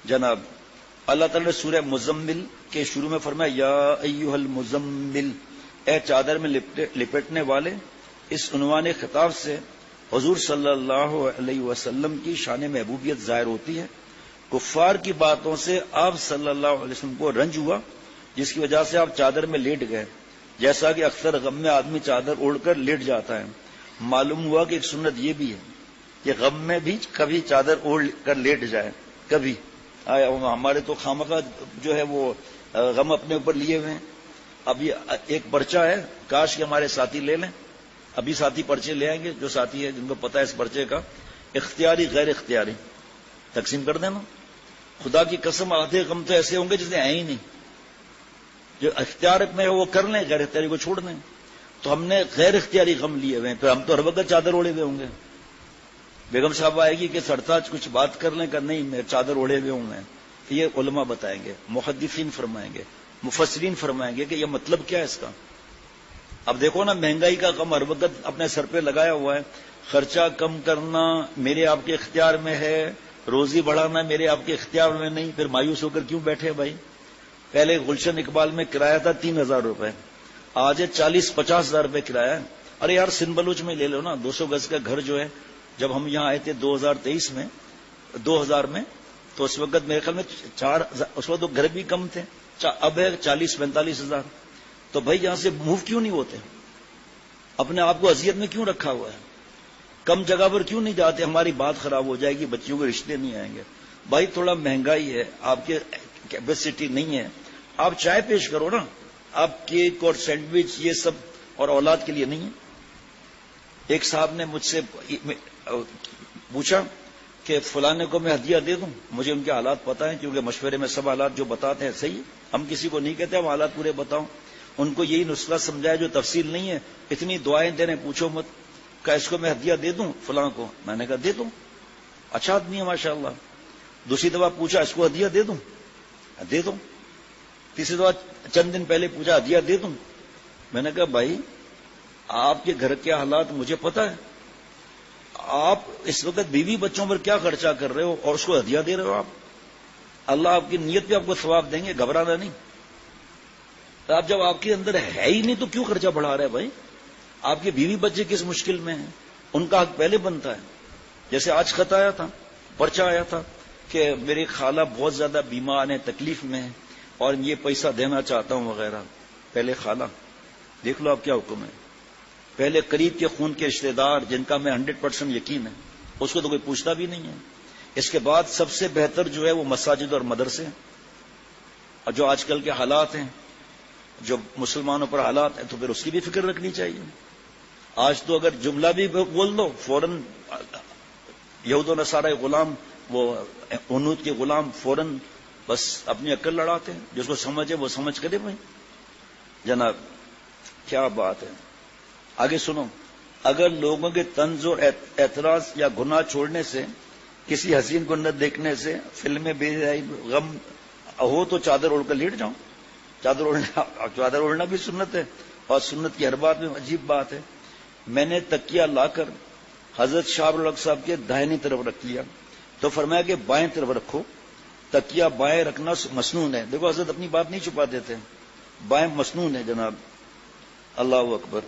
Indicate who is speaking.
Speaker 1: جناب اللہ تعالیٰ نے سورہ مزمل کے شروع میں فرمایا یا ایھا المزمل، اے چادر میں لپٹنے والے. اس عنوان خطاب سے حضور صلی اللہ علیہ وسلم کی شان محبوبیت ظاہر ہوتی ہے. کفار کی باتوں سے آپ صلی اللہ علیہ وسلم کو رنج ہوا، جس کی وجہ سے آپ چادر میں لیٹ گئے. جیسا کہ اکثر غم میں آدمی چادر اوڑھ کر لیٹ جاتا ہے. معلوم ہوا کہ ایک سنت یہ بھی ہے کہ غم میں بھی کبھی چادر اوڑھ کر لیٹ جائے. کبھی ہمارے تو خامخواہ جو ہے وہ غم اپنے اوپر لیے ہوئے ہیں. اب یہ ایک پرچہ ہے، کاش کہ ہمارے ساتھی لے لیں. ابھی ساتھی پرچے لے آئیں گے، جو ساتھی ہے جن کو پتا ہے اس پرچے کا، اختیاری غیر اختیاری تقسیم کر دینا. خدا کی قسم آدھے غم تو ایسے ہوں گے جسے ہیں ہی نہیں. جو اختیار میں ہے وہ کر لیں، غیر اختیاری کو چھوڑ دیں. تو ہم نے غیر اختیاری غم لیے ہوئے ہیں، پھر ہم تو ہر وقت چادر اوڑے ہوئے ہوں گے. بیگم صاحب آئے گی کہ سرتاج کچھ بات کر لیں، کہ نہیں میں چادر اوڑے ہوئے ہوں میں. یہ علماء بتائیں گے، محدثین فرمائیں گے، مفسرین فرمائیں گے کہ یہ مطلب کیا ہے اس کا. اب دیکھو نا، مہنگائی کا غم ہر وقت اپنے سر پہ لگایا ہوا ہے. خرچہ کم کرنا میرے آپ کے اختیار میں ہے، روزی بڑھانا میرے آپ کے اختیار میں نہیں. پھر مایوس ہو کر کیوں بیٹھے بھائی؟ پہلے گلشن اقبال میں کرایہ تھا 3000 روپے، آج 40-50 ہزار روپے کرایہ ہے. ارے یار سندھ بلوچ میں لے لو نا، 200 گز کا گھر جو ہے. جب ہم یہاں آئے تھے 2023 میں 2000 میں، تو اس وقت میرے خیال میں 4000، اس وقت تو گھر بھی کم تھے. اب ہے 40-45 ہزار. تو بھائی یہاں سے موو کیوں نہیں ہوتے؟ اپنے آپ کو اذیت میں کیوں رکھا ہوا ہے؟ کم جگہ پر کیوں نہیں جاتے؟ ہماری بات خراب ہو جائے گی، بچیوں کے رشتے نہیں آئیں گے. بھائی تھوڑا مہنگائی ہے، آپ کے کیپیسٹی نہیں ہے، آپ چائے پیش کرو نا. آپ کیک اور سینڈوچ یہ سب اور اولاد کے لیے نہیں ہے. ایک صاحب نے مجھ سے پوچھا کہ فلانے کو میں ہدیہ دے دوں. مجھے ان کے حالات پتا ہیں، کیونکہ مشورے میں سب حالات جو بتاتے ہیں صحیح ہے. ہم کسی کو نہیں کہتے ہم حالات پورے بتاؤں. ان کو یہی نسخہ سمجھایا جو تفصیل نہیں ہے. اتنی دعائیں دے رہے ہیں پوچھو مت. کہ اس کو میں ہدیہ دے دوں فلاں کو؟ میں نے کہا دے دوں، اچھا آدمی ہے ماشاءاللہ. دوسری دفعہ پوچھا اس کو ہدیہ دے دوں؟ دے دوں. تیسری دفعہ چند دن پہلے پوچھا ہدیہ دے دوں؟ میں نے کہا بھائی آپ کے گھر کے حالات مجھے پتا ہے. آپ اس وقت بیوی بچوں پر کیا خرچہ کر رہے ہو اور اس کو ہدیہ دے رہے ہو آپ. اللہ آپ کی نیت پہ آپ کو ثواب دیں گے، گھبرانا نہیں. آپ جب آپ کے اندر ہے ہی نہیں تو کیوں خرچہ بڑھا رہے ہیں بھائی؟ آپ کے بیوی بچے کس مشکل میں ہیں، ان کا حق پہلے بنتا ہے. جیسے آج خط آیا تھا، پرچہ آیا تھا کہ میری خالہ بہت زیادہ بیمار ہیں، تکلیف میں ہیں اور یہ پیسہ دینا چاہتا ہوں وغیرہ. پہلے خالہ، دیکھ لو آپ کیا حکم ہے. پہلے قریب کے خون کے رشتے دار جن کا میں 100% یقین ہے، اس کو تو کوئی پوچھتا بھی نہیں ہے. اس کے بعد سب سے بہتر جو ہے وہ مساجد اور مدرسے. اور جو آج کل کے حالات ہیں، جو مسلمانوں پر حالات ہیں، تو پھر اس کی بھی فکر رکھنی چاہیے. آج تو اگر جملہ بھی بول دو فوراً یہود و نصارہ غلام، وہ عنود کے غلام فوراً بس اپنی عقل لڑاتے ہیں. جس کو سمجھے وہ سمجھ کرے بھائی. جناب کیا بات ہے. آگے سنو. اگر لوگوں کے طنز اور اعتراض یا گناہ چھوڑنے سے، کسی حسین کو نہ دیکھنے سے، فلمیں بے حیائی غم ہو تو چادر اوڑھ کر لیٹ جاؤں. چادر اوڑھنا بھی سنت ہے، اور سنت کی ہر بات میں عجیب بات ہے. میں نے تکیہ لا کر حضرت شاہ الحق صاحب کے دائنی طرف رکھ لیا تو فرمایا کہ بائیں طرف رکھو. تکیہ بائیں رکھنا مسنون ہے. دیکھو حضرت اپنی بات نہیں چھپا دیتے، بائیں مسنون ہے جناب. اللہ اکبر.